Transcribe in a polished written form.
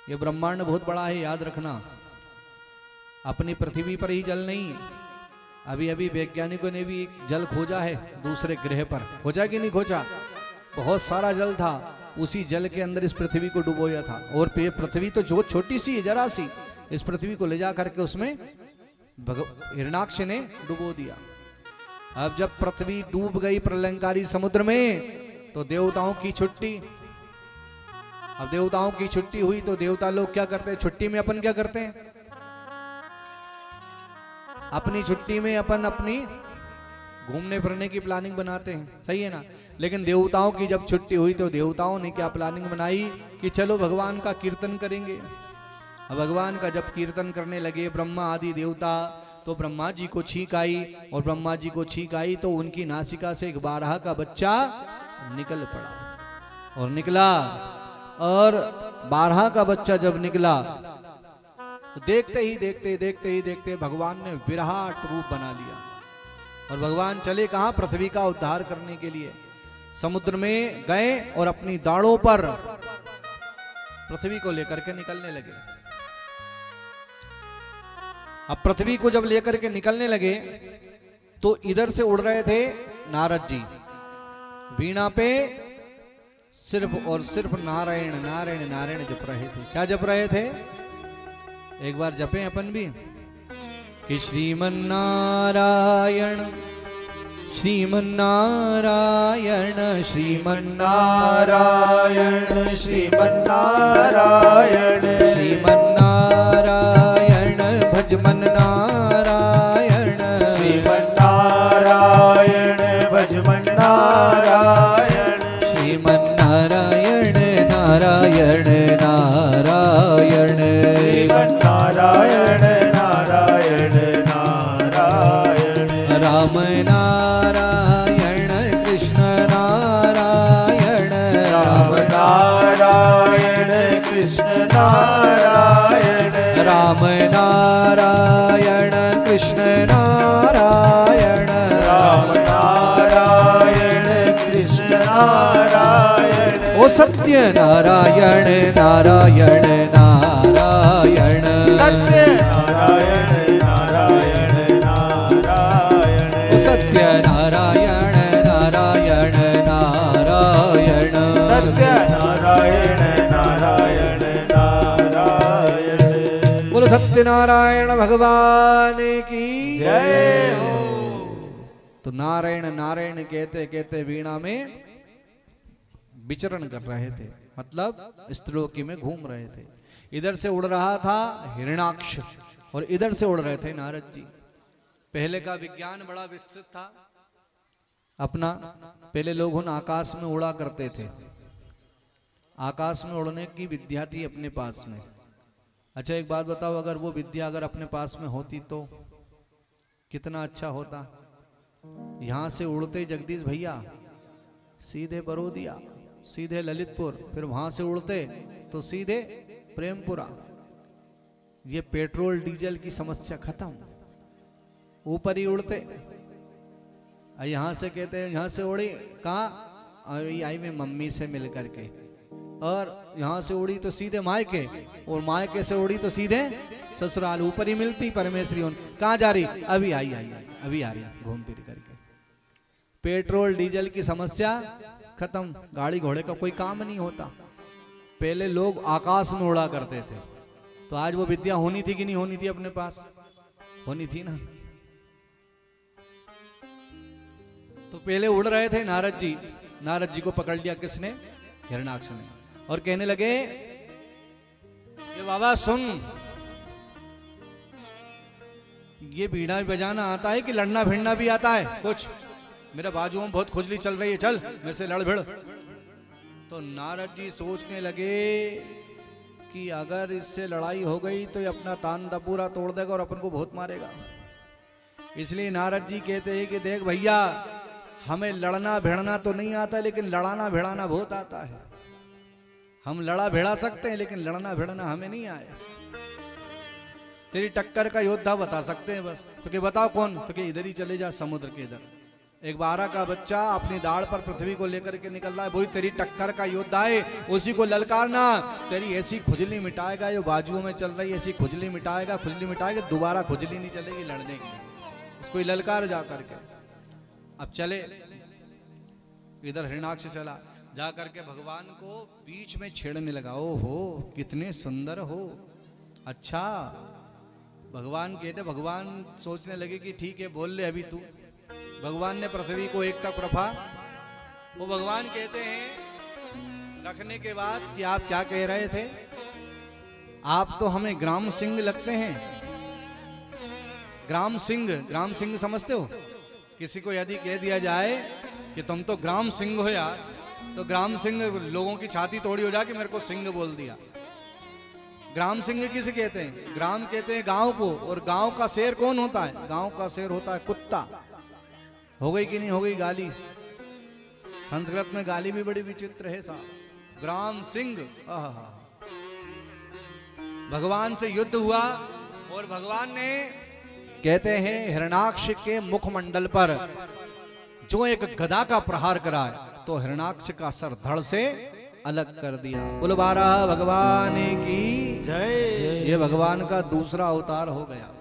ये ब्रह्मांड बहुत बड़ा है, याद रखना। अपनी पृथ्वी पर ही जल नहीं, अभी अभी वैज्ञानिकों ने भी जल खोजा है दूसरे ग्रह पर। खोजा कि नहीं खोजा? बहुत सारा जल था, उसी जल के अंदर इस पृथ्वी को डुबोया था। और ये पृथ्वी तो जो छोटी सी है, जरा सी, इस पृथ्वी को ले जा करके उसमें हिरणाक्ष ने डुबो दिया। अब जब पृथ्वी डूब गई प्रलयंकारी समुद्र में तो देवताओं की छुट्टी। अब देवताओं की छुट्टी हुई तो देवता लोग क्या करते हैं? छुट्टी में अपन क्या करते हैं? अपनी छुट्टी में अपन अपनी घूमने फिरने की प्लानिंग बनाते हैं, सही है ना। लेकिन देवताओं की जब छुट्टी हुई तो देवताओं ने क्या प्लानिंग बनाई कि चलो भगवान का कीर्तन करेंगे। अब भगवान का जब कीर्तन करने लगे ब्रह्मा आदि देवता, तो ब्रह्मा जी को छींक आई। और ब्रह्मा जी को छींक आई तो उनकी नासिका से एक बारहा का बच्चा निकल पड़ा। और निकला, और बारहा का बच्चा जब निकला तो देखते ही देखते भगवान ने विराट रूप बना लिया। और भगवान चले कहां? पृथ्वी का उद्धार करने के लिए समुद्र में गए और अपनी दाढ़ों पर पृथ्वी को लेकर के निकलने लगे। अब पृथ्वी को जब लेकर के निकलने लगे तो इधर से उड़ रहे थे नारद जी, वीणा पे सिर्फ और सिर्फ नारायण नारायण नारायण जप रहे थे। क्या जप रहे थे? एक बार जपें अपन भी कि श्रीमन्नारायण श्रीमन्नारायण श्रीमन्नारायण श्रीमन्नारायण श्रीमन्नारायण भजमन नारायण श्रीमन्नारायण भजमन नारायण श्रीमन्नारायण नारायण नारायण श्रीमन्नारायण नारायण नारायण राम नारायण कृष्ण नारायण राम नारायण कृष्ण नारायण राम नारायण कृष्ण नारायण राम नारायण कृष्ण नारायण ओ सत्य नारायण नारायण नारायण सत्य नारायण नारायण नारायण ओ सत्य नारायण नारायण नारायण सत्य नारायण नारायण नारायण। बोलो सत्यनारायण भगवान की जय हो। तो नारायण नारायण कहते कहते वीणा में विचरण कर रहे थे, मतलब स्त्रीलोकी में घूम रहे थे। इधर से उड़ रहा था हिरणाक्ष और इधर से उड़ रहे थे नारद जी। पहले का विज्ञान बड़ा विकसित था अपना। पहले लोग उन आकाश में उड़ा करते थे, आकाश में उड़ने की विद्या थी अपने पास में। अच्छा एक बात बताओ, अगर वो विद्या अगर अपने पास में होती तो कितना अच्छा होता। यहां से उड़ते जगदीश भैया सीधे बरोदिया, सीधे ललितपुर, फिर वहां से उड़ते तो सीधे प्रेमपुरा। ये पेट्रोल डीजल की समस्या खत्म, ऊपर ही उड़ते। यहां से कहते हैं यहां से उड़ी कहाँ? आई में मम्मी से मिल करके, और यहां से उड़ी तो सीधे मायके, और मायके से उड़ी तो सीधे ससुराल। ऊपर ही मिलती परमेश्वरी। कहाँ जा रही? अभी आई अभी आ रही घूम फिर करके। पेट्रोल डीजल की समस्या खत्म, गाड़ी घोड़े का कोई काम नहीं होता। पहले लोग आकाश में उड़ा करते थे, तो आज वो विद्या होनी थी कि नहीं होनी थी? अपने पास होनी थी ना। तो पहले उड़ रहे थे नारद जी, नारद जी को पकड़ लिया किसने? हिरणाक्ष ने। और कहने लगे ये बाबा सुन, ये बीड़ा भी बजाना आता है कि लड़ना भिड़ना भी आता है कुछ? मेरा बाजू में बहुत खुजली चल रही है, चल मेरे से लड़ भिड़। तो नारद जी सोचने लगे कि अगर इससे लड़ाई हो गई तो ये अपना तान पूरा तोड़ देगा और अपन को बहुत मारेगा। इसलिए नारद जी कहते हैं कि देख भैया, हमें लड़ना भिड़ना तो नहीं आता, लेकिन लड़ाना भिड़ाना बहुत आता है। हम लड़ा भिड़ा सकते हैं, लेकिन लड़ना भिड़ना हमें नहीं आया। तेरी टक्कर का योद्धा बता सकते हैं बस। तो क्या बताओ कौन? तो क्या इधर ही चले जा, समुद्र के इधर एक 12 का बच्चा अपनी दाढ़ पर पृथ्वी को लेकर के निकल रहा है, वही तेरी टक्कर का योद्धा है, उसी को ललकारना। तेरी ऐसी खुजली मिटाएगा, जो बाजुओं में चल रही ऐसी खुजली मिटाएगा, दोबारा खुजली नहीं चलेगी लड़ने की। उसको ललकार जा करके। अब चले, इधर हिरणाक्ष चला, जा करके भगवान को बीच में छेड़ने लगा। ओहो कितने सुंदर हो, अच्छा। भगवान कहते, भगवान सोचने लगे कि ठीक है बोल ले अभी तू। भगवान ने पृथ्वी को एक तक रखा। वो भगवान कहते हैं रखने के बाद कि आप क्या कह रहे थे, आप तो हमें ग्राम सिंह लगते हैं। ग्राम सिंह समझते हो? किसी को यदि कह दिया जाए कि तुम तो ग्राम सिंह हो यार, तो ग्राम सिंह लोगों की छाती तोड़ी हो जाए कि मेरे को सिंह बोल दिया। ग्राम सिंह किसे कहते हैं? ग्राम कहते हैं गांव को, और गांव का शेर कौन होता है? गांव का शेर होता है कुत्ता। हो गई कि नहीं हो गई गाली? संस्कृत में गाली भी बड़ी विचित्र है साहब। ग्राम सिंह। भगवान से युद्ध हुआ और भगवान ने कहते हैं हिरणाक्ष के मुखमंडल पर जो एक गदा का प्रहार कराए, तो हिरणाक्ष का सर धड़ से अलग कर दिया। बुलवारा भगवान की जय। ये भगवान का दूसरा अवतार हो गया।